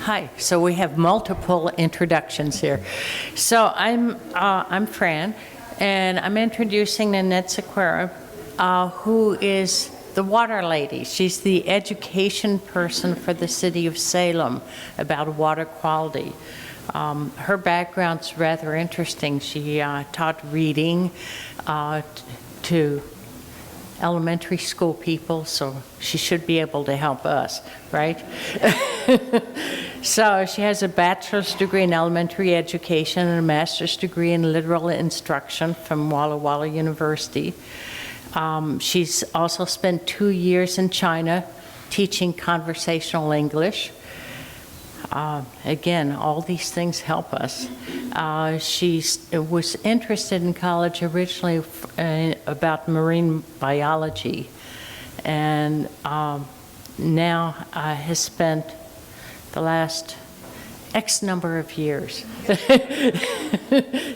Hi. So we have multiple introductions here. So I'm Fran, and I'm introducing Nanette Sequeira, who is the water lady. She's the education person for the City of Salem about water quality. Her background's rather interesting. She taught reading to elementary school people, so she should be able to help us, right? So she has a bachelor's degree in elementary education and a master's degree in literal instruction from Walla Walla University. She's also spent 2 years in China teaching conversational English. Again, all these things help us. She was interested in college originally about marine biology, and now has spent the last X number of years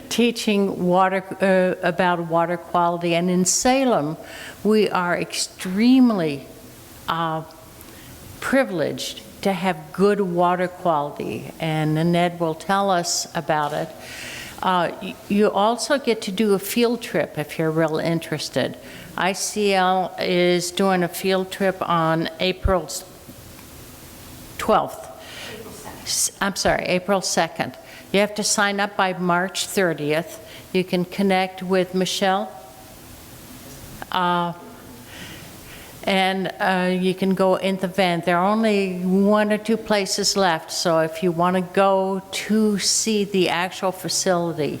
teaching about water quality. And in Salem, we are extremely privileged to have good water quality, and Nanette will tell us about it. You also get to do a field trip if you're real interested. ICL is doing a field trip on April 12th. I'm sorry, April 2nd. You have to sign up by March 30th. You can connect with Michelle. And you can go in the van. There are only 1 or 2 places left, so if you want to go to see the actual facility,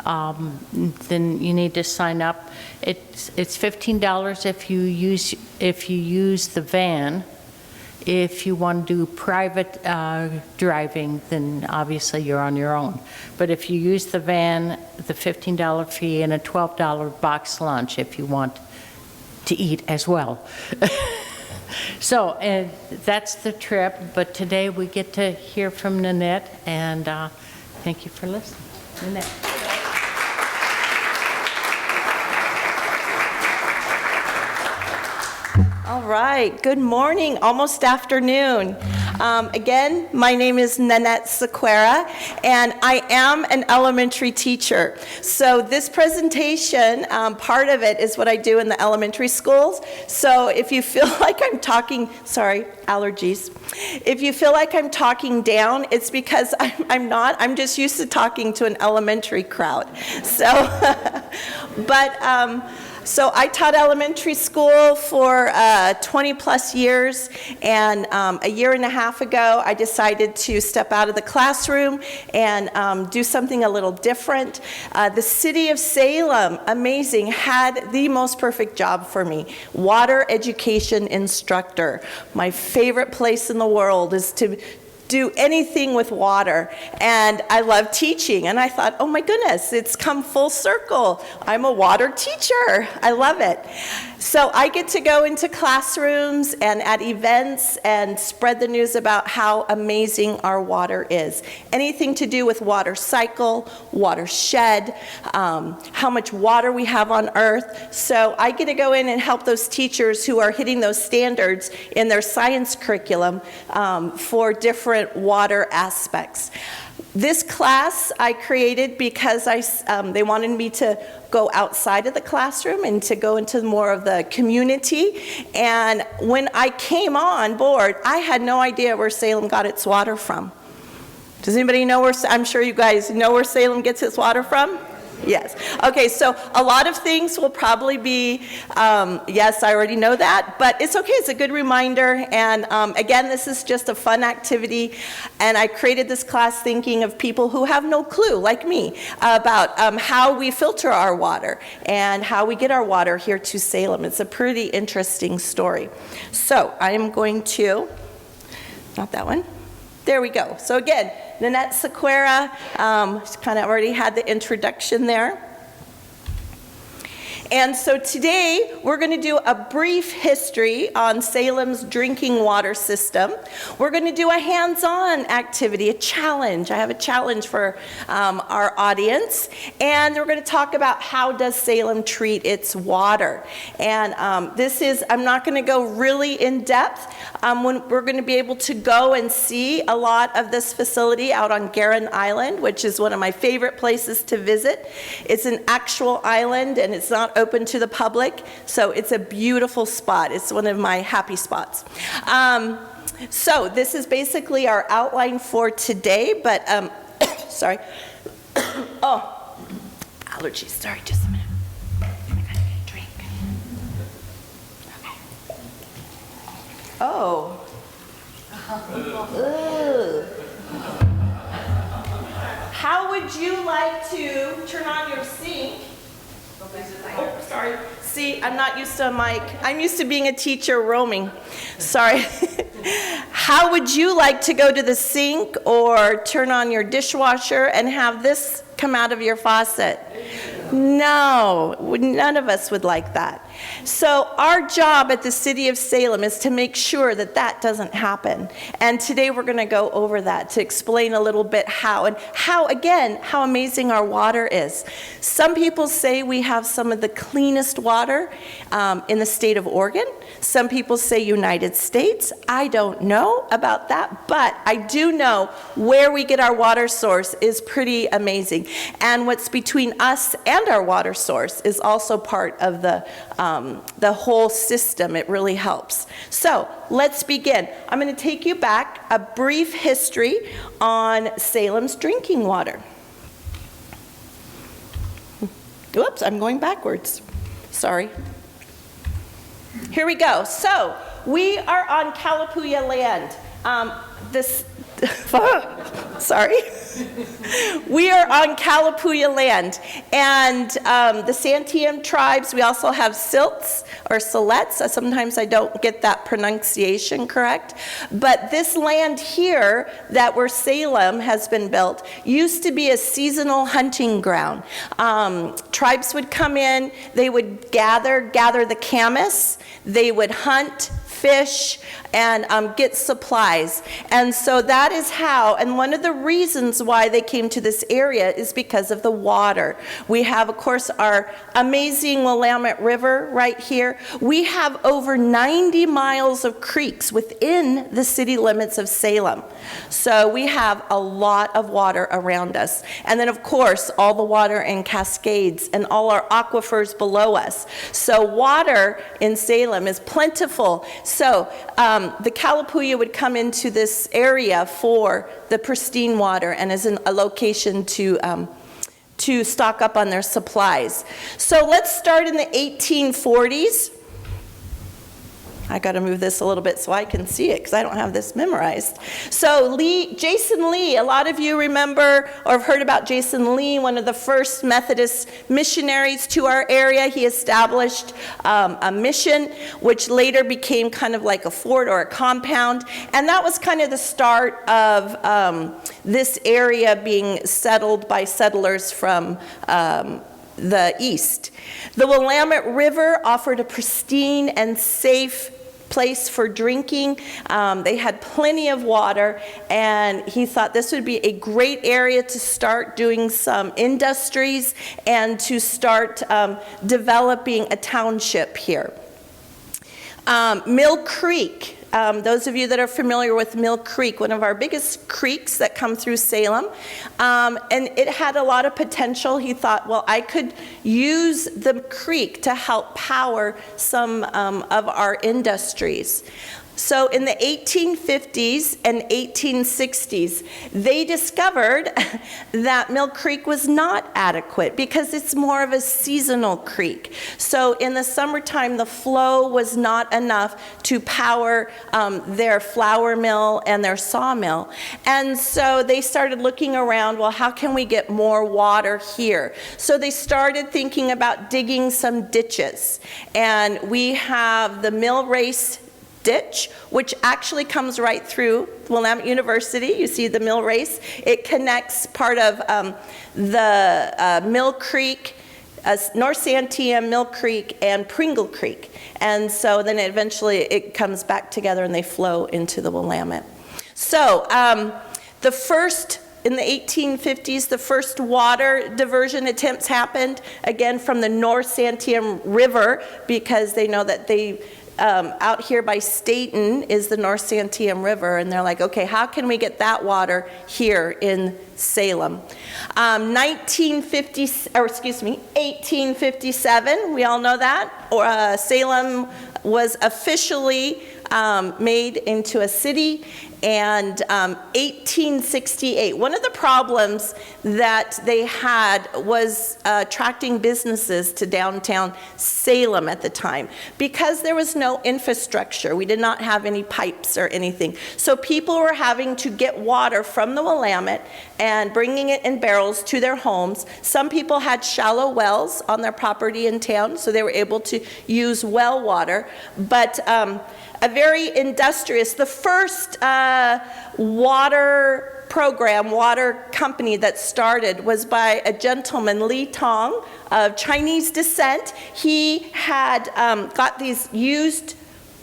then you need to sign up. It's $15 if you use the van. If you want to do private driving, then obviously you're on your own. But if you use the van, the $15 fee and a $12 box lunch if you want to eat as well. So that's the trip, but today we get to hear from Nanette, and thank you for listening. Nanette. All right, good morning, almost afternoon. Again, my name is Nanette Sequeira, and I am an elementary teacher. So this presentation, part of it is what I do in the elementary schools. So if you feel like I'm talking, sorry, allergies. If you feel like I'm talking down, it's because I'm not. I'm just used to talking to an elementary crowd. So, So I taught elementary school for 20 plus years, and a year and a half ago I decided to step out of the classroom and do something a little different. The City of Salem, amazing, had the most perfect job for me. Water Education Instructor. My favorite place in the world is to do anything with water, and I love teaching, and I thought, oh my goodness, it's come full circle. I'm a water teacher. I love it. So I get to go into classrooms and at events and spread the news about how amazing our water is. Anything to do with water cycle, watershed, how much water we have on Earth. So I get to go in and help those teachers who are hitting those standards in their science curriculum for different water aspects. This class I created because they wanted me to go outside of the classroom and to go into more of the community. And when I came on board, I had no idea where Salem got its water from. Does anybody know where, I'm sure you guys know where Salem gets its water from? Yes. Okay, so a lot of things will probably be, yes, I already know that, but it's okay, it's a good reminder. And again, this is just a fun activity. And I created this class thinking of people who have no clue, like me, about how we filter our water and how we get our water here to Salem. It's a pretty interesting story. So I am going to, not that one. There we go. So again, Nanette Sequeira, kind of already had the introduction there. And so today, we're going to do a brief history on Salem's drinking water system. We're going to do a hands-on activity, a challenge. I have a challenge for our audience. And we're going to talk about how does Salem treat its water. And I'm not going to go really in depth. We're going to be able to go and see a lot of this facility out on Guerin Island, which is one of my favorite places to visit. It's an actual island and it's not open to the public, so it's a beautiful spot. It's one of my happy spots. So this is basically our outline for today, but sorry. Oh, allergies. Sorry, just a minute. I gotta get a drink. Okay. Oh. Ugh. How would you like to turn on your sink? Oh, sorry. See, I'm not used to a mic. I'm used to being a teacher roaming. Sorry. How would you like to go to the sink or turn on your dishwasher and have this come out of your faucet? No, none of us would like that. So our job at the City of Salem is to make sure that that doesn't happen. And today we're going to go over that to explain a little bit how, and how amazing our water is. Some people say we have some of the cleanest water in the state of Oregon. Some people say United States. I don't know about that, but I do know where we get our water source is pretty amazing. And what's between us and our water source is also part of the whole system. It really helps. So let's begin. I'm going to take you back, a brief history on Salem's drinking water. Oops, I'm going backwards. Sorry. Here we go. So we are on Kalapuya land. Sorry. We are on Kalapuya land, and the Santiam tribes, we also have Silts or Silets. Sometimes I don't get that pronunciation correct, but this land here where Salem has been built used to be a seasonal hunting ground. Tribes would come in, they would gather the camas, they would hunt, fish, and get supplies. And so that is how, and one of the reasons why they came to this area is because of the water. We have, of course, our amazing Willamette River right here. We have over 90 miles of creeks within the city limits of Salem. So we have a lot of water around us. And then, of course, all the water in Cascades and all our aquifers below us. So water in Salem is plentiful. So the Kalapuya would come into this area for the pristine water and as a location to stock up on their supplies. So let's start in the 1840s. I got to move this a little bit so I can see it because I don't have this memorized. So Jason Lee, a lot of you remember or have heard about Jason Lee, one of the first Methodist missionaries to our area. He established a mission which later became kind of like a fort or a compound, and that was kind of the start of this area being settled by settlers from the east. The Willamette River offered a pristine and safe place for drinking. They had plenty of water, and he thought this would be a great area to start doing some industries and to start developing a township here. Mill Creek. Those of you that are familiar with Mill Creek, one of our biggest creeks that come through Salem, and it had a lot of potential. He thought, well, I could use the creek to help power some of our industries. So in the 1850s and 1860s, they discovered that Mill Creek was not adequate because it's more of a seasonal creek. So in the summertime, the flow was not enough to power their flour mill and their sawmill. And so they started looking around, well, how can we get more water here? So they started thinking about digging some ditches. And we have the Mill Race ditch, which actually comes right through Willamette University. You see the Mill Race. It connects part of the Mill Creek North Santiam, Mill Creek, and Pringle Creek. And so then eventually it comes back together and they flow into the Willamette. So in the 1850s, the first water diversion attempts happened, again, from the North Santiam River, because they know that out here by Staten is the North Santiam River, and they're like, okay, how can we get that water here in Salem? 1857, we all know that, Salem was officially made into a city, and 1868. One of the problems that they had was attracting businesses to downtown Salem at the time, because there was no infrastructure. We did not have any pipes or anything. So people were having to get water from the Willamette and bringing it in barrels to their homes. Some people had shallow wells on their property in town, so they were able to use well water. But a very industrious, the first water program, water company that started was by a gentleman, Li Tong, of Chinese descent. He had got these used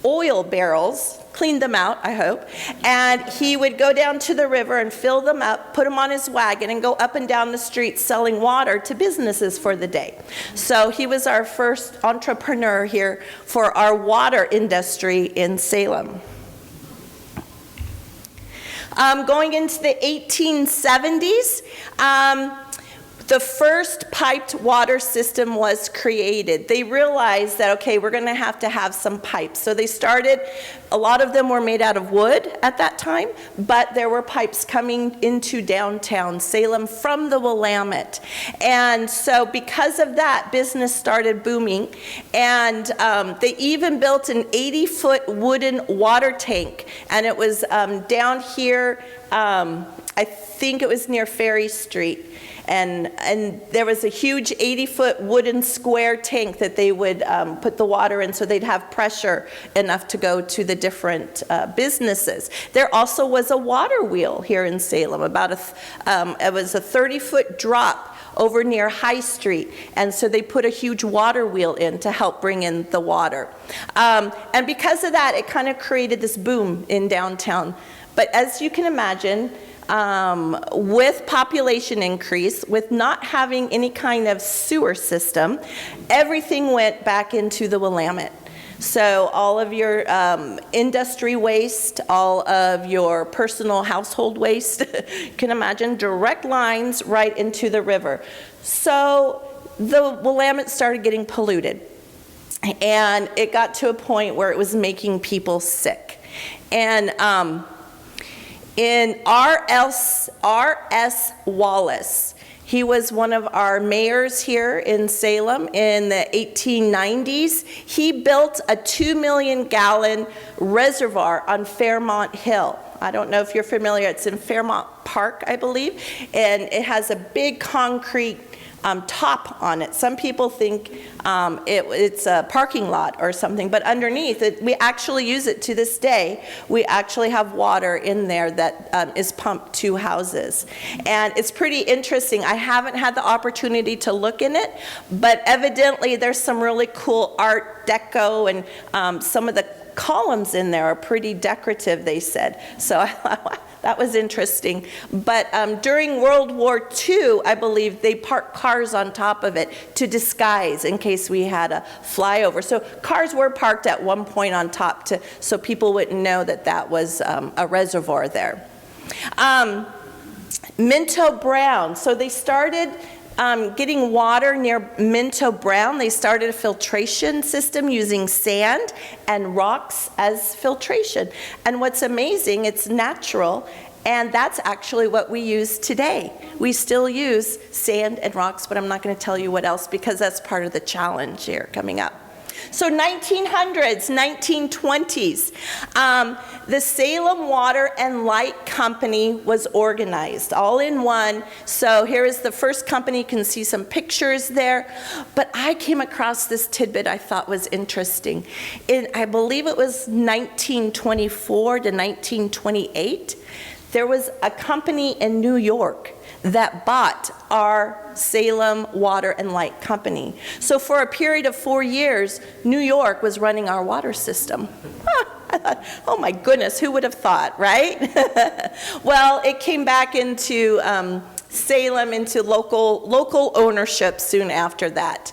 oil barrels, cleaned them out, I hope, and he would go down to the river and fill them up, put them on his wagon, and go up and down the street selling water to businesses for the day. So he was our first entrepreneur here for our water industry in Salem. Going into the 1870s, the first piped water system was created. They realized that, okay, we're going to have some pipes. So they started, a lot of them were made out of wood at that time, but there were pipes coming into downtown Salem from the Willamette. And so because of that, business started booming. And they even built an 80-foot wooden water tank. And it was down here, I think it was near Ferry Street. And there was a huge 80-foot wooden square tank that they would put the water in, so they'd have pressure enough to go to the different businesses. There also was a water wheel here in Salem. It was a 30-foot drop over near High Street, and so they put a huge water wheel in to help bring in the water. And because of that, it kind of created this boom in downtown. But as you can imagine, with population increase, with not having any kind of sewer system, everything went back into the Willamette. So all of your industry waste, all of your personal household waste, you can imagine direct lines right into the river. So the Willamette started getting polluted, and it got to a point where it was making people sick. And in R.S. Wallace, he was one of our mayors here in Salem in the 1890s. He built a 2 million gallon reservoir on Fairmont Hill. I don't know if you're familiar, it's in Fairmont Park, I believe, and it has a big concrete top on it. Some people think it's a parking lot or something, but underneath it, we actually use it to this day. We actually have water in there that is pumped to houses. And it's pretty interesting. I haven't had the opportunity to look in it, but evidently there's some really cool Art Deco, and some of the columns in there are pretty decorative, they said. So that was interesting. But during World War II, I believe they parked cars on top of it to disguise in case we had a flyover. So cars were parked at one point on top so people wouldn't know that that was a reservoir there. Minto Brown. So they started getting water near Minto Brown. They started a filtration system using sand and rocks as filtration. And what's amazing, it's natural, and that's actually what we use today. We still use sand and rocks, but I'm not going to tell you what else because that's part of the challenge here coming up. So 1900s, 1920s, the Salem Water and Light Company was organized, all in one. So here is the first company. You can see some pictures there. But I came across this tidbit I thought was interesting. I believe it was 1924 to 1928. There was a company in New York that bought our Salem Water and Light Company. So for a period of 4 years, New York was running our water system. I thought, oh my goodness, who would have thought, right? Well, it came back into Salem, into local ownership soon after that.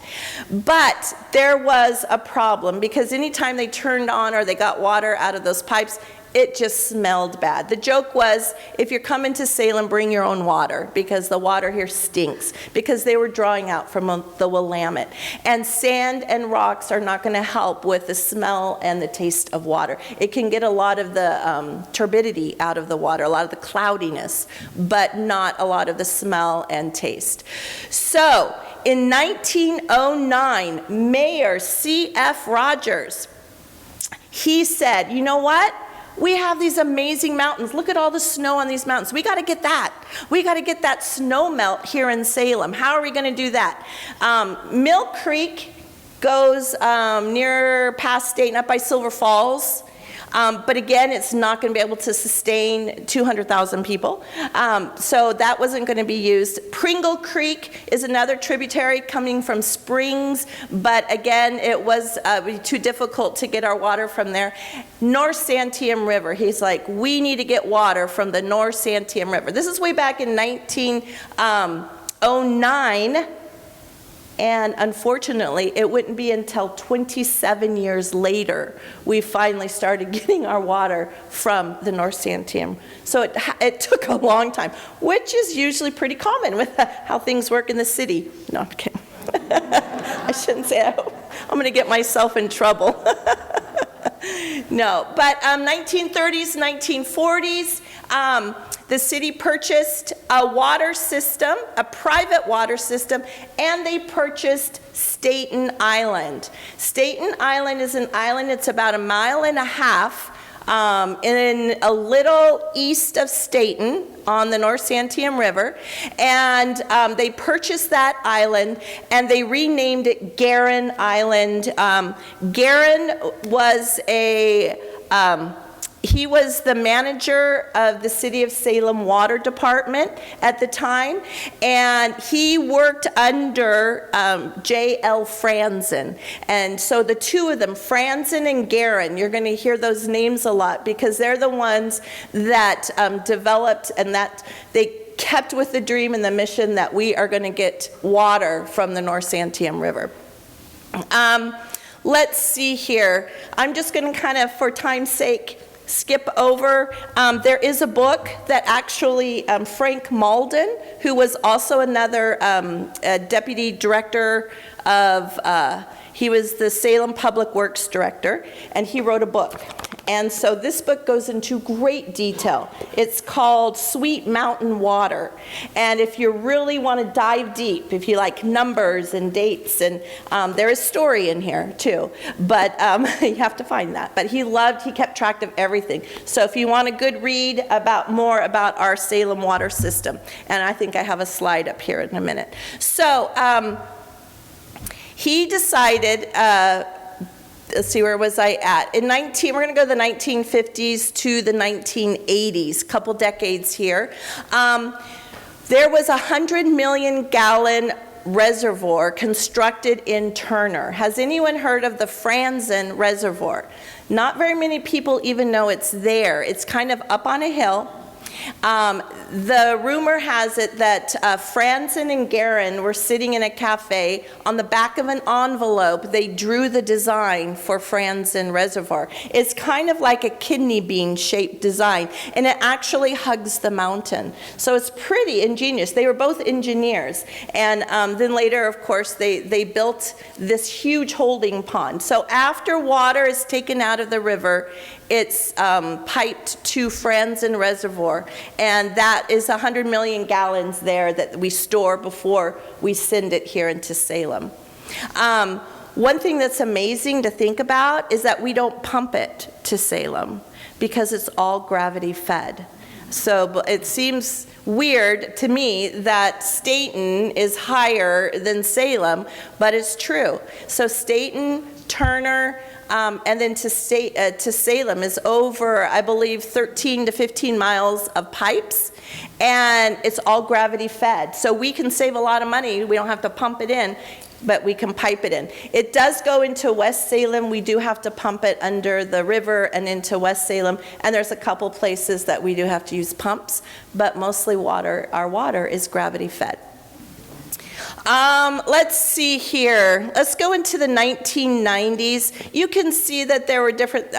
But there was a problem, because anytime they turned on or they got water out of those pipes, it just smelled bad. The joke was, if you're coming to Salem, bring your own water, because the water here stinks, because they were drawing out from the Willamette. And sand and rocks are not going to help with the smell and the taste of water. It can get a lot of the turbidity out of the water, a lot of the cloudiness, but not a lot of the smell and taste. So in 1909, Mayor C.F. Rogers, he said, you know what? We have these amazing mountains. Look at all the snow on these mountains. We got to get that. We got to get that snow melt here in Salem. How are we going to do that? Mill Creek goes near past State and up by Silver Falls. But again, it's not going to be able to sustain 200,000 people. So that wasn't going to be used. Pringle Creek is another tributary coming from Springs, but again, it was too difficult to get our water from there. North Santiam River, he's like, we need to get water from the North Santiam River. This is way back in 1909. And unfortunately, it wouldn't be until 27 years later we finally started getting our water from the North Santiam. So it took a long time, which is usually pretty common with how things work in the city. No, I'm kidding. I shouldn't say that. I'm going to get myself in trouble. No, but 1930s, 1940s, the city purchased a water system, a private water system, and they purchased Staten Island. Staten Island is an island, it's about 1.5 miles in a little east of Staten on the North Santiam River, and they purchased that island and they renamed it Guerin Island. Guerin was he was the manager of the City of Salem Water Department at the time, and he worked under J.L. Franzen. And so the two of them, Franzen and Guerin, you're going to hear those names a lot because they're the ones that developed and that they kept with the dream and the mission that we are going to get water from the North Santiam River. Let's see here. I'm just going to kind of, for time's sake, skip over. There is a book that actually Frank Malden, who was also another deputy director of, he was the Salem Public Works Director, and he wrote a book. And so this book goes into great detail. It's called Sweet Mountain Water. And if you really want to dive deep, if you like numbers and dates, and there is story in here too, but you have to find that. But he kept track of everything. So if you want a good read about more about our Salem water system, and I think I have a slide up here in a minute. So he decided, let's see, where was I at? We're going to go the 1950s to the 1980s, couple decades here. There was a 100 million gallon reservoir constructed in Turner. Has anyone heard of the Franzen Reservoir? Not very many people even know it's there. It's kind of up on a hill. The rumor has it that Franzen and Guerin were sitting in a cafe. On the back of an envelope, they drew the design for Franzen Reservoir. It's kind of like a kidney bean shaped design, and it actually hugs the mountain. So it's pretty ingenious. They were both engineers. And then later, of course, they built this huge holding pond. So after water is taken out of the river, it's piped to Franzen Reservoir, and that is 100 million gallons there that we store before we send it here into Salem. One thing that's amazing to think about is that we don't pump it to Salem because it's all gravity fed. So it seems weird to me that Staten is higher than Salem, but it's true. So Staten, Turner, and then to Salem is over, I believe, 13 to 15 miles of pipes, and it's all gravity fed. So we can save a lot of money. We don't have to pump it in, but we can pipe it in. It does go into West Salem. We do have to pump it under the river and into West Salem, and there's a couple places that we do have to use pumps, but mostly our water is gravity fed. Let's see here. Let's go into the 1990s. You can see that there were different,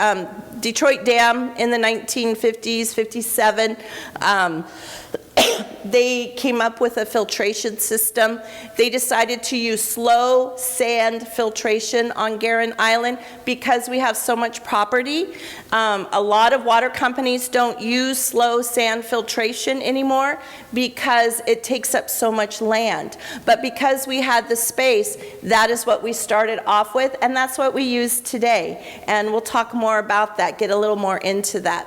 Detroit Dam in the 1950s, 57. They came up with a filtration system. They decided to use slow sand filtration on Guerin Island because we have so much property. A lot of water companies don't use slow sand filtration anymore because it takes up so much land. But because we had the space, that is what we started off with, and that's what we use today. And we'll talk more about that, get a little more into that.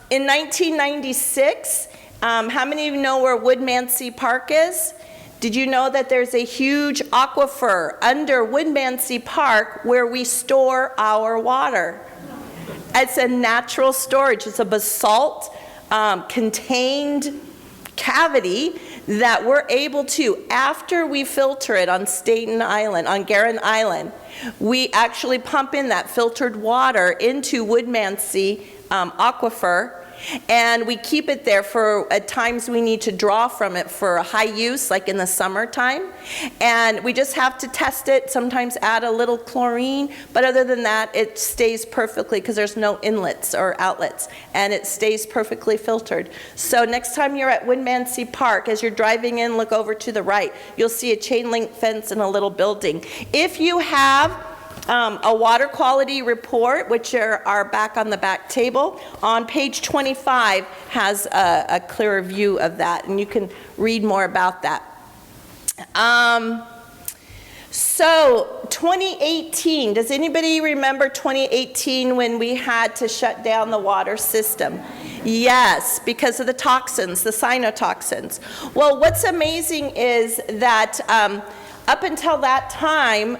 In 1996, how many of you know where Woodmansee Park is? Did you know that there's a huge aquifer under Woodmansee Park where we store our water? It's a natural storage. It's a basalt contained cavity that we're able to, after we filter it on Staten Island, on Guerin Island, we actually pump in that filtered water into Woodmansee aquifer, and we keep it there for at times we need to draw from it for a high use, like in the summertime. And we just have to test it, sometimes add a little chlorine, but other than that, it stays perfectly because there's no inlets or outlets, and it stays perfectly filtered. So next time you're at Woodmansee Park, as you're driving in, look over to the right. You'll see a chain link fence and a little building. If you have a water quality report, which are back on the back table, on page 25 has a clearer view of that, and you can read more about that. So 2018, does anybody remember 2018 when we had to shut down the water system? Yes, because of the toxins, the cyanotoxins. Well, what's amazing is that up until that time,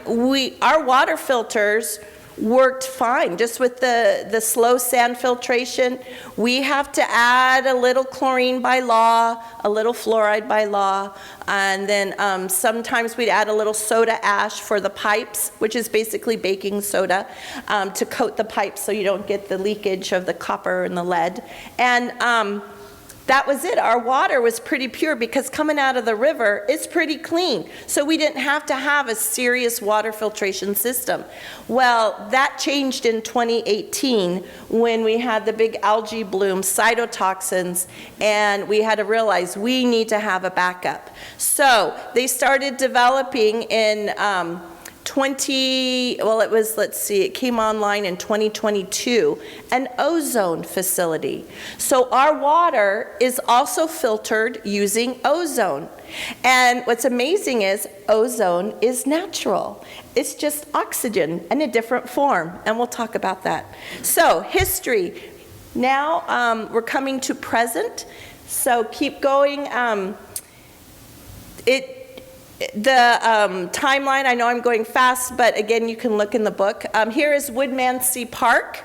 our water filters worked fine, just with the slow sand filtration. We have to add a little chlorine by law, a little fluoride by law, and then sometimes we'd add a little soda ash for the pipes, which is basically baking soda, to coat the pipes so you don't get the leakage of the copper and the lead. And that was it. Our water was pretty pure because coming out of the river, it's pretty clean. So we didn't have to have a serious water filtration system. Well, that changed in 2018 when we had the big algae bloom, cytotoxins, and we had to realize we need to have a backup. So they started developing in it came online in 2022, an ozone facility. So our water is also filtered using ozone. And what's amazing is ozone is natural. It's just oxygen in a different form, and we'll talk about that. So history. Now we're coming to present, so keep going. The timeline, I know I'm going fast, but again, you can look in the book. Here is Woodmansee Park.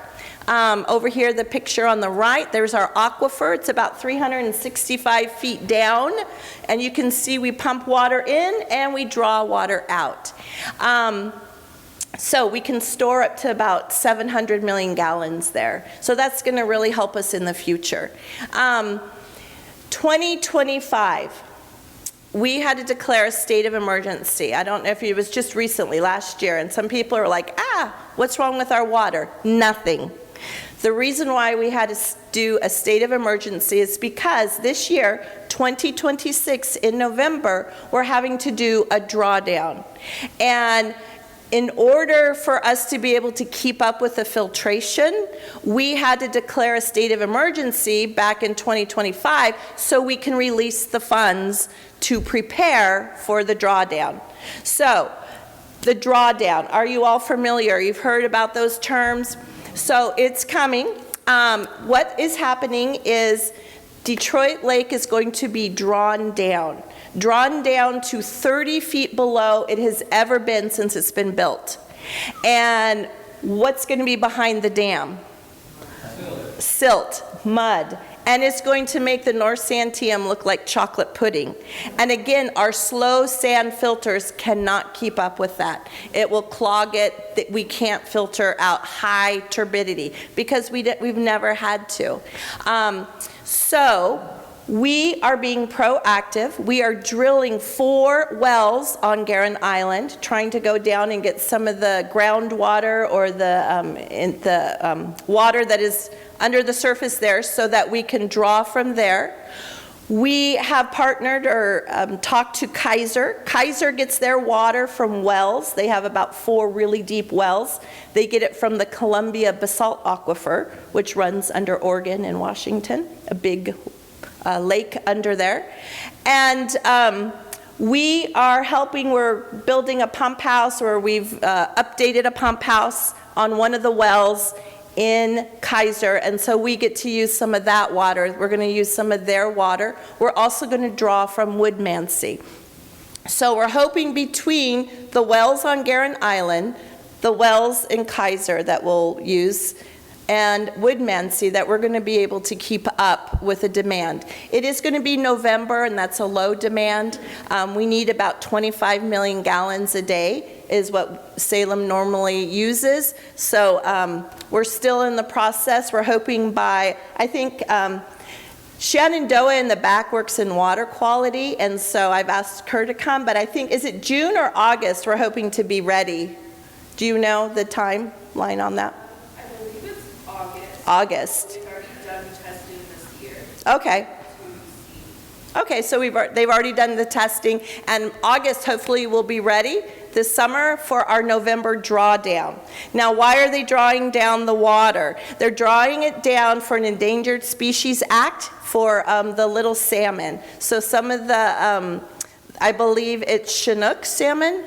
Over here, the picture on the right, there's our aquifer. It's about 365 feet down, and you can see we pump water in and we draw water out. So we can store up to about 700 million gallons there. So that's going to really help us in the future. 2025. We had to declare a state of emergency. I don't know if it was just recently, last year, and some people are like, what's wrong with our water? Nothing. The reason why we had to do a state of emergency is because this year, 2026, in November, we're having to do a drawdown. And in order for us to be able to keep up with the filtration, we had to declare a state of emergency back in 2025 so we can release the funds to prepare for the drawdown. So, the drawdown, are you all familiar? You've heard about those terms? So, it's coming. What is happening is Detroit Lake is going to be drawn down to 30 feet below it has ever been since it's been built. And what's going to be behind the dam? Silt, mud, and it's going to make the North Santiam look like chocolate pudding. And again, our slow sand filters cannot keep up with that. It will clog it. We can't filter out high turbidity because we've never had to. So we are being proactive. We are drilling 4 wells on Guerin Island, trying to go down and get some of the groundwater or the water that is under the surface there so that we can draw from there. We have partnered or talked to Kaiser. Kaiser gets their water from wells. They have about 4 really deep wells. They get it from the Columbia Basalt Aquifer, which runs under Oregon and Washington, a big lake under there. And we are helping, we're building a pump house, or we've updated a pump house on one of the wells in Kaiser, and so we get to use some of that water. We're going to use some of their water. We're also going to draw from Woodmansey. So we're hoping between the wells on Guerin Island, the wells in Kaiser that we'll use, and Woodmansey, that we're going to be able to keep up with the demand. It is going to be November, and that's a low demand. We need about 25 million gallons a day is what Salem normally uses. So we're still in the process. We're hoping by, I think, Shenandoah in the back works in water quality, and so I've asked her to come, but I think, is it June or August we're hoping to be ready? Do you know the timeline on that? I believe it's August. August. We've already done testing this year. Okay. Okay, so they've already done the testing, and August hopefully will be ready this summer for our November drawdown. Now, why are they drawing down the water? They're drawing it down for an Endangered Species Act for the little salmon. So some of the, I believe it's Chinook salmon.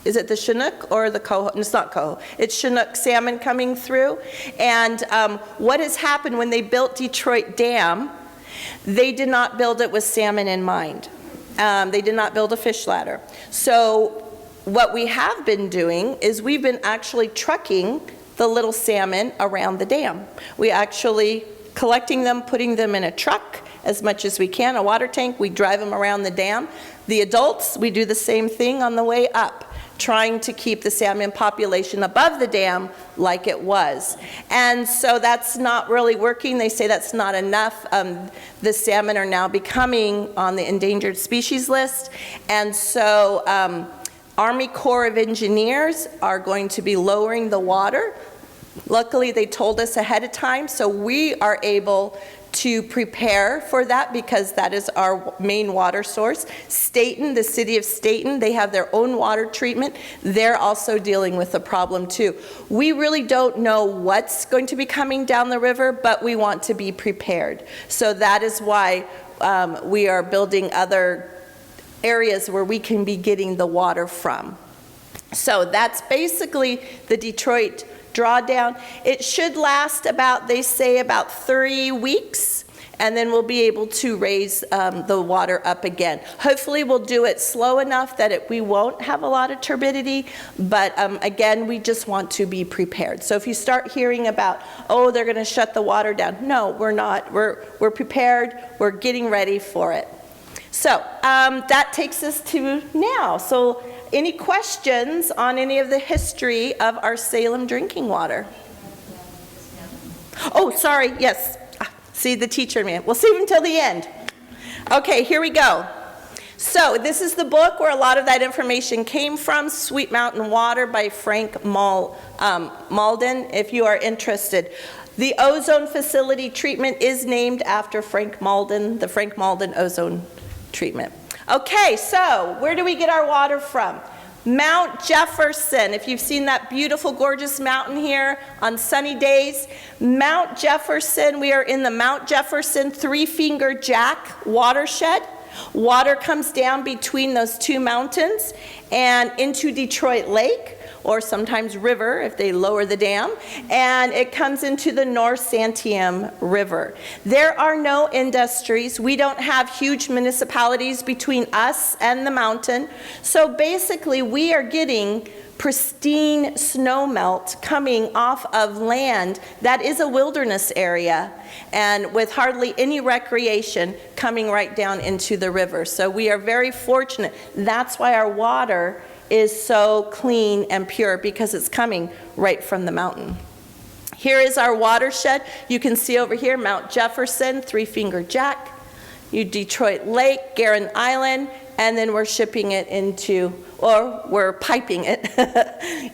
Is it the Chinook or the coho? It's not coho. It's Chinook salmon coming through. And what has happened when they built Detroit Dam, they did not build it with salmon in mind. They did not build a fish ladder. So what we have been doing is we've been actually trucking the little salmon around the dam. We actually collecting them, putting them in a truck as much as we can, a water tank. We drive them around the dam. The adults, we do the same thing on the way up, trying to keep the salmon population above the dam like it was. And so that's not really working. They say that's not enough. The salmon are now becoming on the endangered species list. And so Army Corps of Engineers are going to be lowering the water. Luckily, they told us ahead of time, so we are able to prepare for that because that is our main water source. Staten, the city of Staten, they have their own water treatment. They're also dealing with the problem too. We really don't know what's going to be coming down the river, but we want to be prepared. So that is why we are building other areas where we can be getting the water from. So that's basically the Detroit drawdown. It should last about, they say, about 3 weeks, and then we'll be able to raise the water up again. Hopefully we'll do it slow enough that we won't have a lot of turbidity, but again, we just want to be prepared. So if you start hearing about, oh, they're gonna shut the water down, no, we're not. We're prepared, we're getting ready for it. So that takes us to now. So any questions on any of the history of our Salem drinking water? Oh, sorry, yes. See the teacher in me. We'll save until the end. Okay, here we go. So this is the book where a lot of that information came from, Sweet Mountain Water by Frank Malden, if you are interested. The ozone facility treatment is named after Frank Malden, the Frank Malden ozone treatment. Okay, so where do we get our water from? Mount Jefferson. If you've seen that beautiful, gorgeous mountain here on sunny days, Mount Jefferson, we are in the Mount Jefferson Three-Finger Jack watershed. Water comes down between those two mountains and into Detroit Lake. or sometimes river if they lower the dam, and it comes into the North Santiam River. There are no industries. We don't have huge municipalities between us and the mountain. So basically, we are getting pristine snow melt coming off of land that is a wilderness area, and with hardly any recreation coming right down into the river. So we are very fortunate. That's why our water is so clean and pure, because it's coming right from the mountain. Here is our watershed. You can see over here Mount Jefferson, Three Finger Jack, Detroit Lake, Guerin Island, and then we're shipping it into, or we're piping it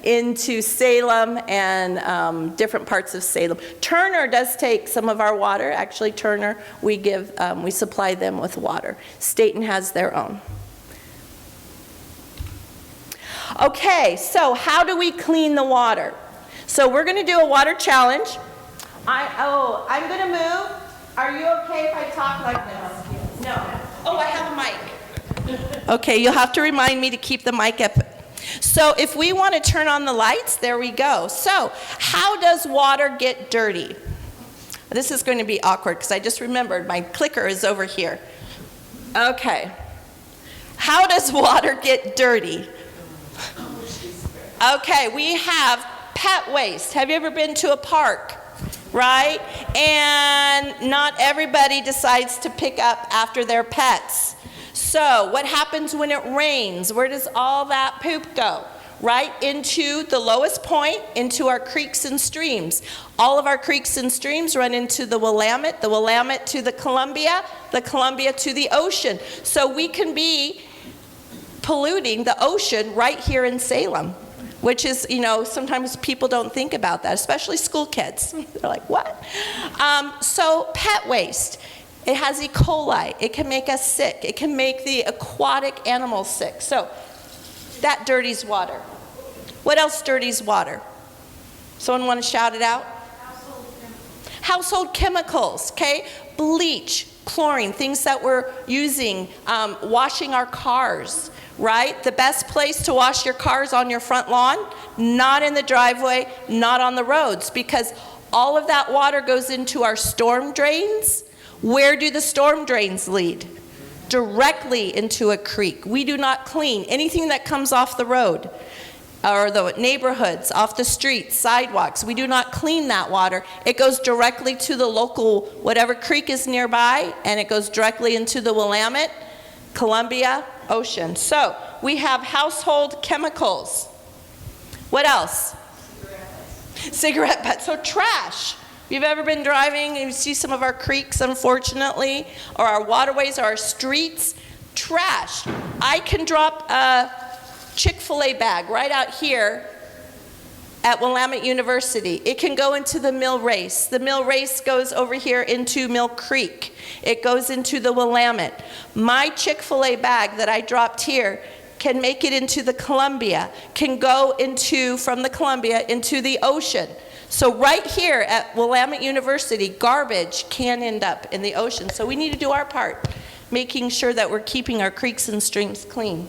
into Salem and different parts of Salem. Turner does take some of our water. Actually, Turner, we supply them with water. Staten has their own. Okay, so how do we clean the water? So we're going to do a water challenge. I'm going to move. Are you okay if I talk like this? No. Oh, I have a mic. Okay, you'll have to remind me to keep the mic up. So if we want to turn on the lights, there we go. So how does water get dirty? This is going to be awkward because I just remembered my clicker is over here. Okay. How does water get dirty? Okay, we have pet waste. Have you ever been to a park? Right? And not everybody decides to pick up after their pets. So what happens when it rains? Where does all that poop go? Right into the lowest point, into our creeks and streams. All of our creeks and streams run into the Willamette to the Columbia to the ocean. So we can be polluting the ocean right here in Salem, which is, sometimes people don't think about that, especially school kids. They're like, what? So pet waste. It has E. coli. It can make us sick. It can make the aquatic animals sick. So that dirties water. What else dirties water? Someone want to shout it out? Household chemicals, okay? Bleach, chlorine, things that we're using, washing our cars, right? The best place to wash your cars on your front lawn, not in the driveway, not on the roads, because all of that water goes into our storm drains. Where do the storm drains lead? Directly into a creek. We do not clean anything that comes off the road or the neighborhoods, off the streets, sidewalks. We do not clean that water. It goes directly to the local, whatever creek is nearby, and it goes directly into the Willamette, Columbia, ocean. So we have household chemicals. What else? Cigarette butts. So trash. If you've ever been driving and you see some of our creeks, unfortunately, or our waterways, or our streets, trash. I can drop a Chick-fil-A bag right out here at Willamette University. It can go into the Mill Race. The Mill Race goes over here into Mill Creek. It goes into the Willamette. My Chick-fil-A bag that I dropped here can make it into the Columbia, can go from the Columbia into the ocean. So right here at Willamette University, garbage can end up in the ocean. So we need to do our part, making sure that we're keeping our creeks and streams clean.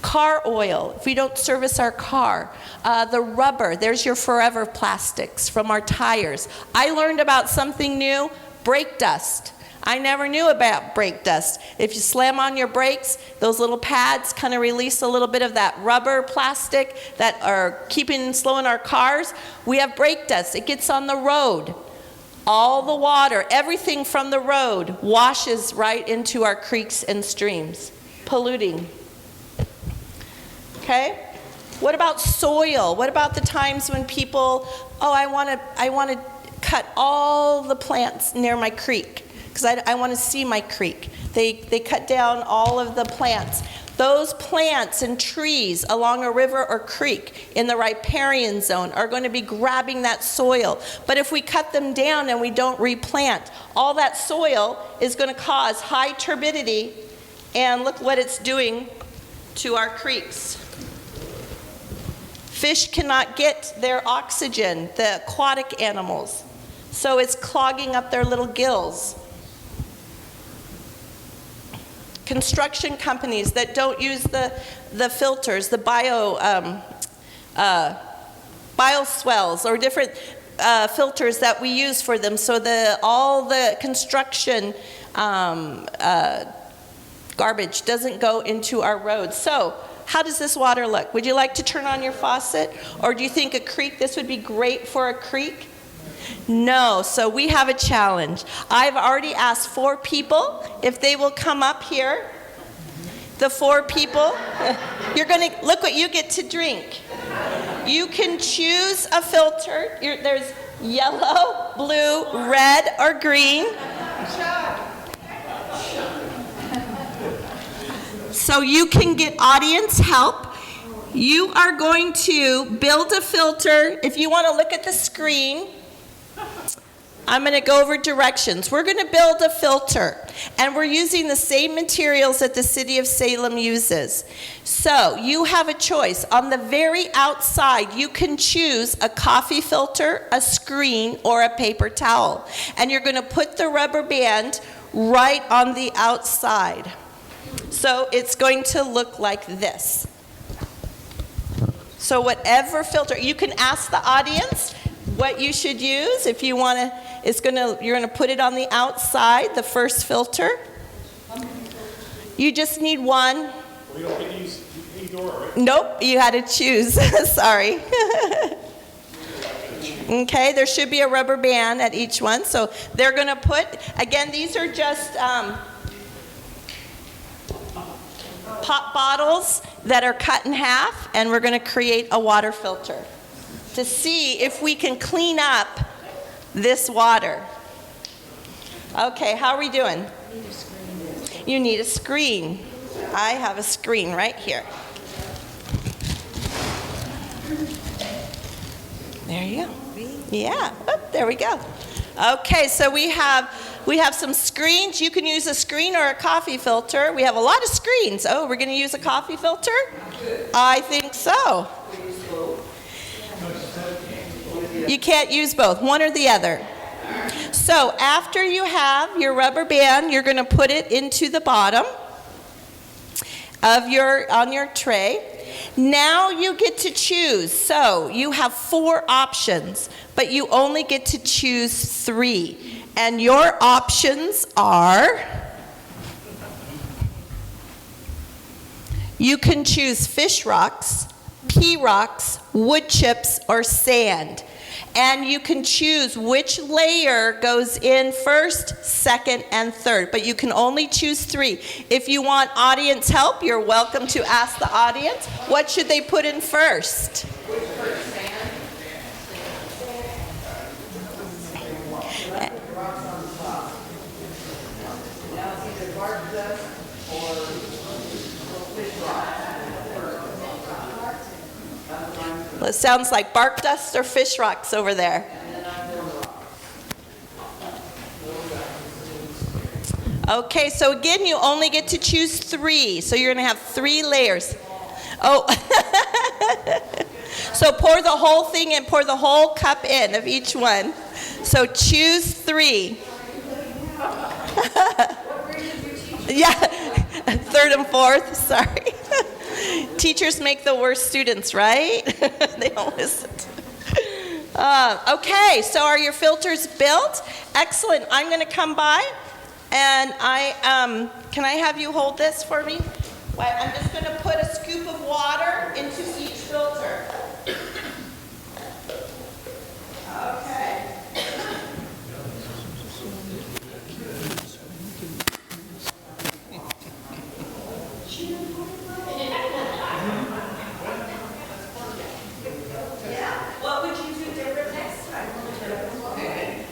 Car oil, if we don't service our car. The rubber, there's your forever plastics from our tires. I learned about something new, brake dust. I never knew about brake dust. If you slam on your brakes, those little pads kind of release a little bit of that rubber plastic that are slowing our cars. We have brake dust. It gets on the road. All the water, everything from the road washes right into our creeks and streams, polluting. Okay? What about soil? What about the times when people, I want to cut all the plants near my creek because I want to see my creek. They cut down all of the plants. Those plants and trees along a river or creek in the riparian zone are going to be grabbing that soil. But if we cut them down and we don't replant, all that soil is going to cause high turbidity, and look what it's doing to our creeks. Fish cannot get their oxygen, the aquatic animals, so it's clogging up their little gills. Construction companies that don't use the filters, the bioswales or different filters that we use for them, so all the construction garbage doesn't go into our roads. So how does this water look? Would you like to turn on your faucet? Or do you think a creek, this would be great for a creek? No, so we have a challenge. I've already asked 4 people if they will come up here. The 4 people, you're gonna, look what you get to drink. You can choose a filter. There's yellow, blue, red, or green. So you can get audience help. You are going to build a filter. If you want to look at the screen, I'm going to go over directions. We're going to build a filter, and we're using the same materials that the City of Salem uses. So you have a choice. On the very outside, you can choose a coffee filter, a screen, or a paper towel. And you're going to put the rubber band right on the outside. So it's going to look like this. So whatever filter, you can ask the audience what you should use. If you want to, you're going to put it on the outside, the first filter. You just need one. We don't get to use either or, right? Nope, you had to choose. Sorry. Okay, there should be a rubber band at each one. So they're going to put, again, these are just pop bottles that are cut in half, and we're going to create a water filter to see if we can clean up this water. Okay, how are we doing? You need a screen. I have a screen right here. There you go. Yeah, oh, there we go. Okay, so we have some screens. You can use a screen or a coffee filter. We have a lot of screens. Oh, we're going to use a coffee filter? I think so. You can't use both, one or the other. So after you have your rubber band, you're going to put it into the bottom of on your tray. Now you get to choose. So you have 4 options, but you only get to choose 3. And your options are, you can choose fish rocks, pea rocks, wood chips, or sand. And you can choose which layer goes in first, second, and third. But you can only choose 3. If you want audience help, you're welcome to ask the audience, what should they put in first? Well, it sounds like bark dust or fish rocks over there. Okay, so again, you only get to choose 3. So you're going to have 3 layers. Oh, so pour the whole thing in, pour the whole cup in of each one. So choose 3. Yeah, 3rd and 4th, sorry. Teachers make the worst students, right? They don't listen. Okay, so are your filters built? Excellent. I'm going to come by, and can I have you hold this for me? I'm just going to put a scoop of water into each filter. Okay. What would you do different next time? Okay.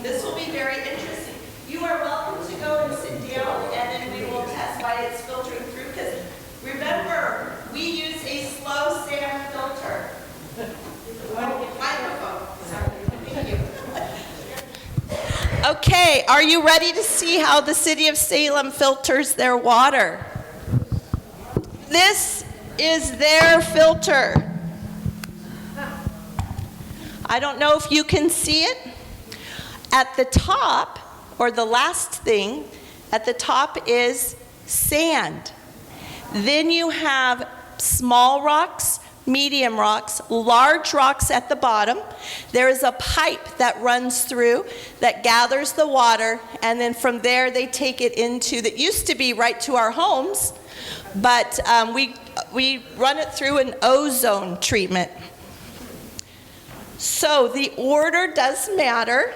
This will be very interesting. You are welcome to go and sit down, and then we will test why it's filtering through, because remember, we use a slow sand filter. Microphone. Thank you. Okay, are you ready to see how the City of Salem filters their water? This is their filter. I don't know if you can see it. At the top, or the last thing, at the top is sand. Then you have small rocks, medium rocks, large rocks at the bottom. There is a pipe that runs through that gathers the water, and then from there they take it into, that used to be right to our homes, but we run it through an ozone treatment. So the order does matter.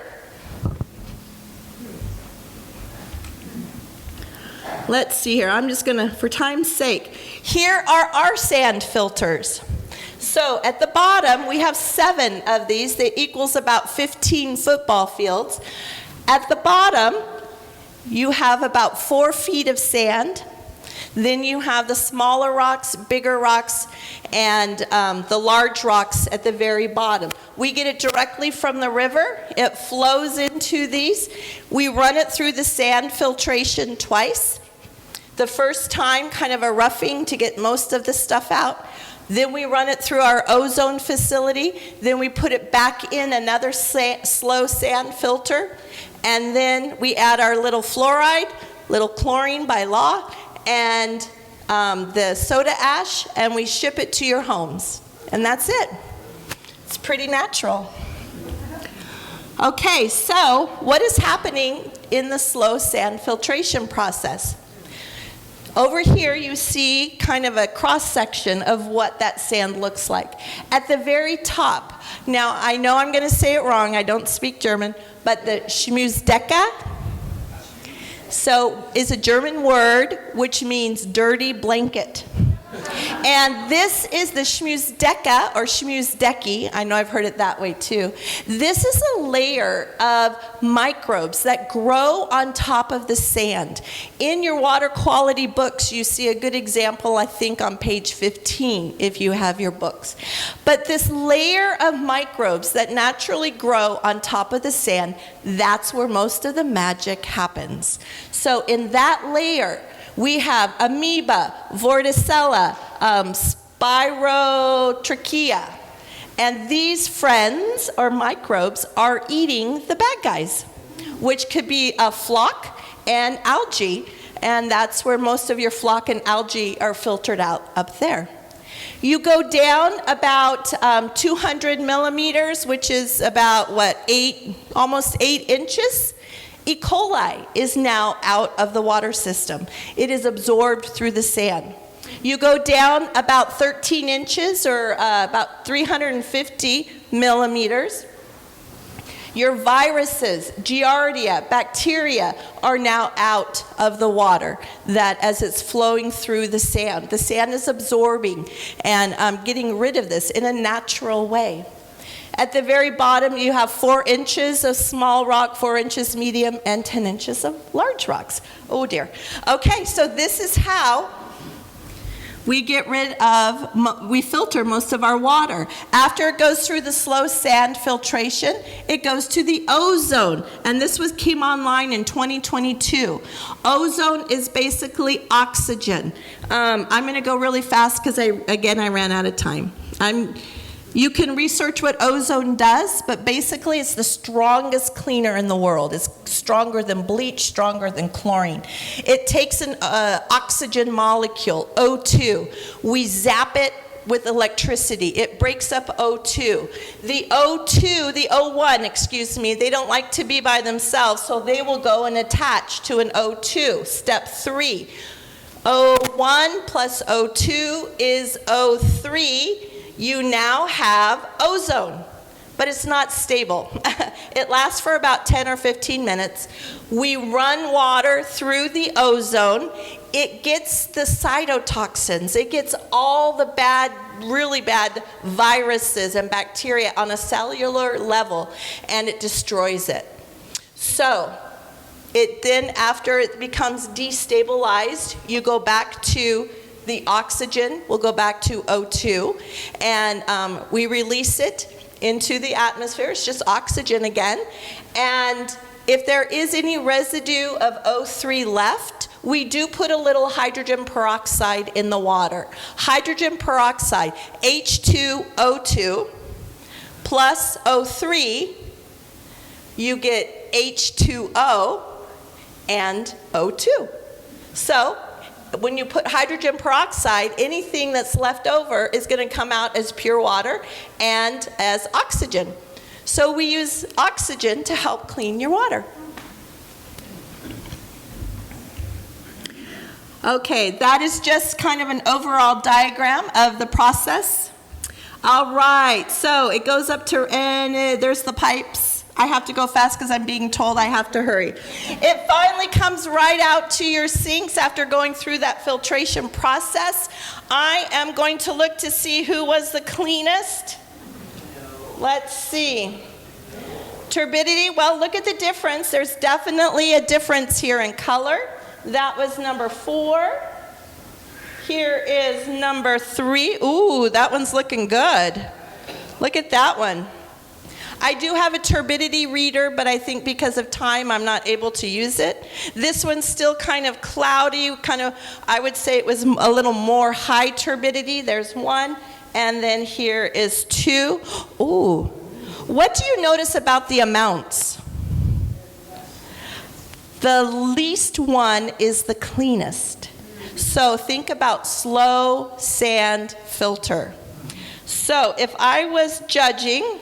Let's see here, I'm just gonna, for time's sake, here are our sand filters. So at the bottom, we have 7 of these. That equals about 15 football fields. At the bottom, you have about 4 feet of sand. Then you have the smaller rocks, bigger rocks, and the large rocks at the very bottom. We get it directly from the river. It flows into these. We run it through the sand filtration twice. The first time, kind of a roughing to get most of the stuff out. Then we run it through our ozone facility. Then we put it back in another slow sand filter. And then we add our little fluoride, little chlorine by law, and the soda ash, and we ship it to your homes. And that's it. It's pretty natural. Okay, so what is happening in the slow sand filtration process? Over here you see kind of a cross-section of what that sand looks like. At the very top, now I know I'm going to say it wrong, I don't speak German, but the Schmuzdecke, so is a German word which means dirty blanket. And this is the Schmuzdecke, or Schmuzdecke. I know I've heard it that way too. This is a layer of microbes that grow on top of the sand. In your water quality books, you see a good example, I think, on page 15, if you have your books. But this layer of microbes that naturally grow on top of the sand, that's where most of the magic happens. So in that layer, we have amoeba, vorticella, spirotrachea. And these friends, or microbes, are eating the bad guys, which could be a flock and algae. And that's where most of your flock and algae are filtered out, up there. You go down about 200 millimeters, which is about, almost 8 inches. E. coli is now out of the water system. It is absorbed through the sand. You go down about 13 inches, or about 350 millimeters. Your viruses, giardia, bacteria are now out of the that as it's flowing through the sand is absorbing and getting rid of this in a natural way. At the very bottom, you have 4 inches of small rock, 4 inches medium, and 10 inches of large rocks. Oh dear. Okay, so this is how we get rid of, we filter most of our water. After it goes through the slow sand filtration, it goes to the ozone. And this came online in 2022. Ozone is basically oxygen. I'm going to go really fast because I ran out of time. You can research what ozone does, but basically it's the strongest cleaner in the world. It's stronger than bleach, stronger than chlorine. It takes an oxygen molecule, O2. We zap it with electricity. It breaks up O2. The O1, they don't like to be by themselves, so they will go and attach to an O2. Step 3. O1 plus O2 is O3. You now have ozone, but it's not stable. It lasts for about 10 or 15 minutes. We run water through the ozone. It gets the cytotoxins. It gets all the bad, really bad viruses and bacteria on a cellular level, and it destroys it. So it then, after it becomes destabilized, you go back to the oxygen, will go back to O2, and we release it into the atmosphere. It's just oxygen again. And if there is any residue of O3 left, we do put a little hydrogen peroxide in the water. Hydrogen peroxide, H2O2, plus O3, you get H2O and O2. So when you put hydrogen peroxide, anything that's left over is going to come out as pure water and as oxygen. So we use oxygen to help clean your water. Okay, that is just kind of an overall diagram of the process. All right, so it goes up to, and there's the pipes. I have to go fast because I'm being told I have to hurry. It finally comes right out to your sinks after going through that filtration process. I am going to look to see who was the cleanest. Let's see. Turbidity, well, look at the difference. There's definitely a difference here in color. That was number 4. Here is number 3. Ooh, that one's looking good. Look at that one. I do have a turbidity reader, but I think because of time, I'm not able to use it. This one's still kind of cloudy, I would say it was a little more high turbidity. There's 1, and then here is 2. Ooh, what do you notice about the amounts? The least one is the cleanest. So think about slow sand filter. So if I was judging,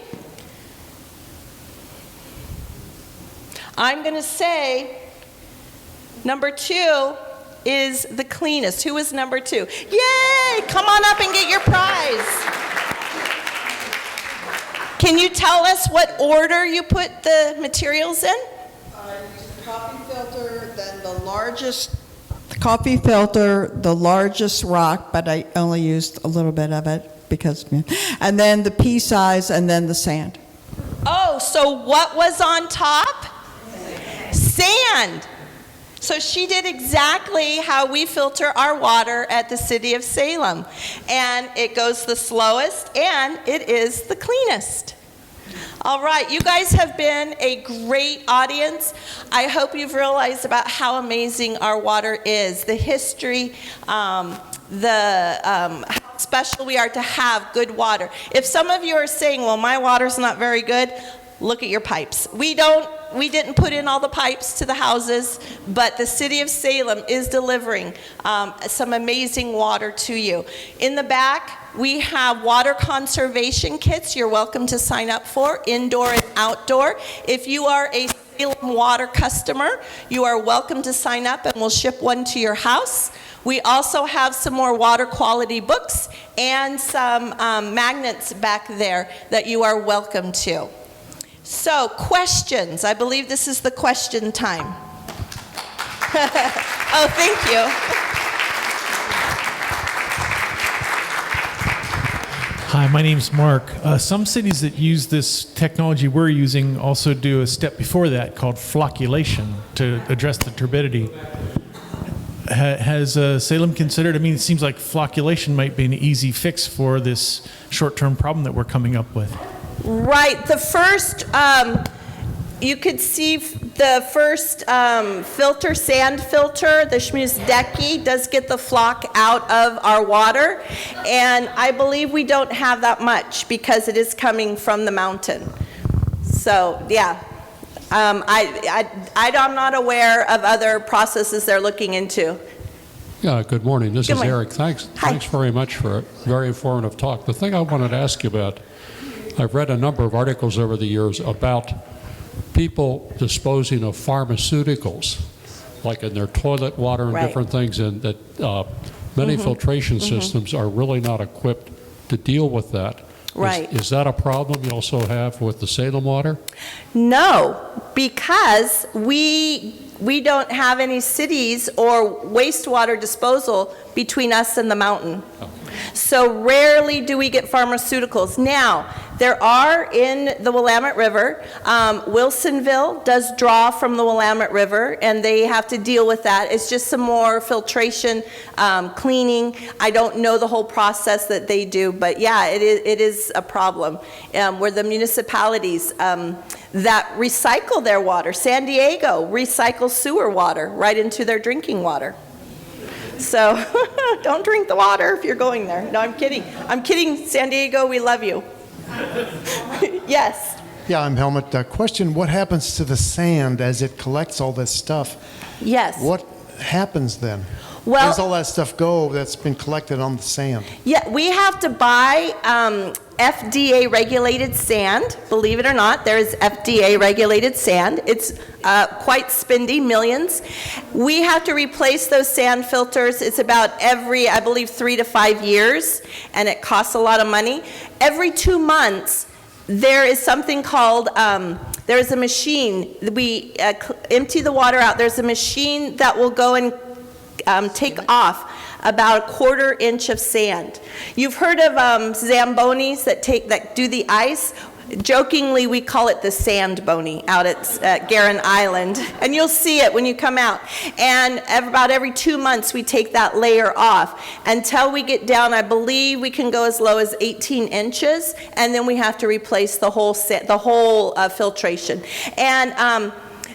I'm going to say number 2 is the cleanest. Who is number 2? Yay! Come on up and get your prize. Can you tell us what order you put the materials in? Coffee filter, then the largest coffee filter, the largest rock, but I only used a little bit of it because, and then the pea size, and then the sand. Oh, so what was on top? Sand. So she did exactly how we filter our water at the City of Salem. And it goes the slowest, and it is the cleanest. All right, you guys have been a great audience. I hope you've realized about how amazing our water is, the history, how special we are to have good water. If some of you are saying, well, my water's not very good, look at your pipes. We didn't put in all the pipes to the houses, but the City of Salem is delivering some amazing water to you. In the back, we have water conservation kits you're welcome to sign up for, indoor and outdoor. If you are a Salem water customer, you are welcome to sign up and we'll ship one to your house. We also have some more water quality books and some magnets back there that you are welcome to. So, questions. I believe this is the question time. Oh, thank you. Hi, my name's Mark. Some cities that use this technology we're using also do a step before that called flocculation to address the turbidity. Has Salem considered, it seems like flocculation might be an easy fix for this short-term problem that we're coming up with. Right. The first, you could see the first filter, sand filter, the Schmusdecki, does get the flock out of our water. And I believe we don't have that much because it is coming from the mountain. So, yeah. I'm not aware of other processes they're looking into. Yeah, good morning. This Good is morning. Eric. Thanks Hi. very much for a very informative talk. The thing I wanted to ask you about, I've read a number of articles over the years about people disposing of pharmaceuticals, like in their toilet water and Right. different things, and that many filtration systems are really not equipped to deal with that. Right. Is that a problem you also have with the Salem water? No, because we don't have any cities or wastewater disposal between us and the mountain. So rarely do we get pharmaceuticals. Now, there are in the Willamette River. Wilsonville does draw from the Willamette River, and they have to deal with that. It's just some more filtration, cleaning. I don't know the whole process that they do, but yeah, it is a problem where the municipalities that recycle their water. San Diego recycles sewer water right into their drinking water. So don't drink the water if you're going there. No, I'm kidding. I'm kidding, San Diego, we love you. Yes. Yeah, I'm Helmut. Question, what happens to the sand as it collects all this stuff? Yes. What happens then? Well- Where does all that stuff go that's been collected on the sand? Yeah, we have to buy FDA-regulated sand. Believe it or not, there is FDA-regulated sand. It's quite spendy, millions. We have to replace those sand filters. It's about every, I believe, 3 to 5 years, and it costs a lot of money. Every 2 months, there is something called, there is a machine. We empty the water out. There's a machine that will go and take off about 1/4 inch of sand. You've heard of Zambonis that do the ice? Jokingly, we call it the sand bony out at Guerin Island, and you'll see it when you come out. And about every 2 months, we take that layer off until we get down. I believe we can go as low as 18 inches, and then we have to replace the whole filtration. And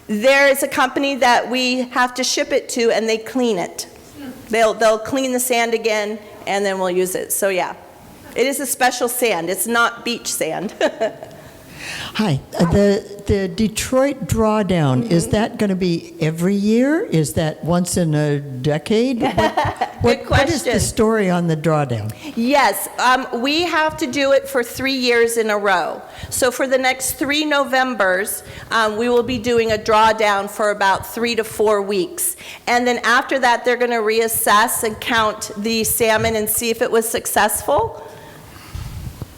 there is a company that we have to ship it to, and they clean it. They'll clean the sand again, and then we'll use it. So yeah, it is a special sand. It's not beach sand. Hi. The Detroit Drawdown, is that going to be every year? Is that once in a decade? Good question. What is the story on the drawdown? Yes, we have to do it for 3 years in a row. So for the next 3 Novembers, we will be doing a drawdown for about 3 to 4 weeks. And then after that, they're going to reassess and count the salmon and see if it was successful.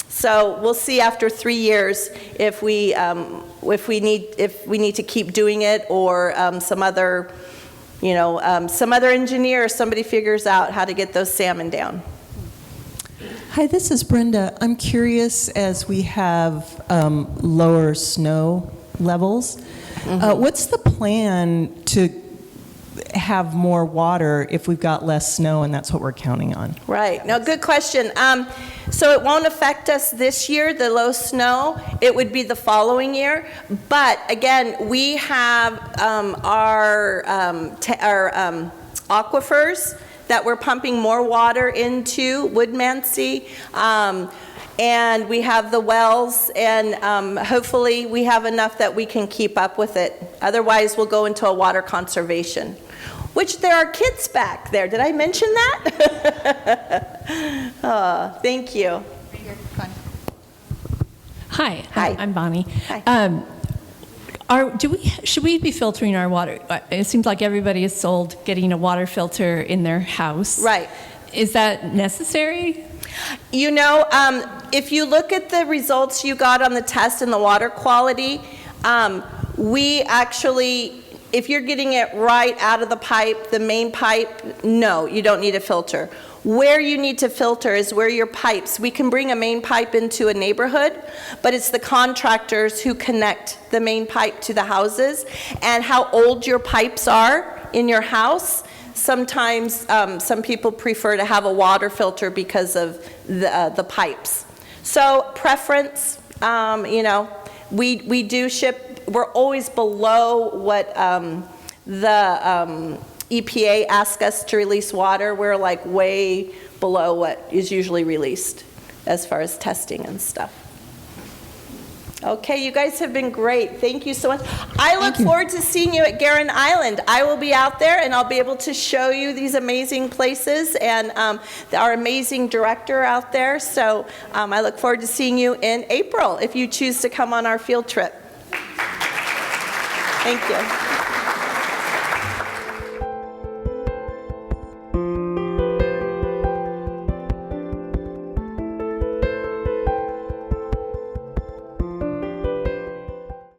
So we'll see after 3 years if we need to keep doing it, or some other engineer, somebody figures out how to get those salmon down. Hi, this is Brenda. I'm curious, as we have lower snow levels, what's the plan to have more water if we've got less snow and that's what we're counting on? Right. No, good question. So it won't affect us this year, the low snow. It would be the following year. But again, we have our aquifers that we're pumping more water into, Woodmansey, and we have the wells, and hopefully we have enough that we can keep up with it. Otherwise, we'll go into a water conservation, which there are kids back there. Did I mention that? Oh, thank you. Hi. Hi. I'm Bonnie. Hi. Should we be filtering our water? It seems like everybody is sold getting a water filter in their house. Right. Is that necessary? You know, if you look at the results you got on the test and the water quality, we actually, if you're getting it right out of the pipe, the main pipe, no, you don't need a filter. Where you need to filter is where your pipes, we can bring a main pipe into a neighborhood, but it's the contractors who connect the main pipe to the houses, and how old your pipes are in your house. Sometimes some people prefer to have a water filter because of the pipes. So preference, we do ship, we're always below what the EPA asks us to release water. We're like way below what is usually released as far as testing and stuff. Okay, you guys have been great. Thank you so much. I look forward to seeing you at Guerin Island. I will be out there, and I'll be able to show you these amazing places and our amazing director out there. So I look forward to seeing you in April if you choose to come on our field trip. Thank you.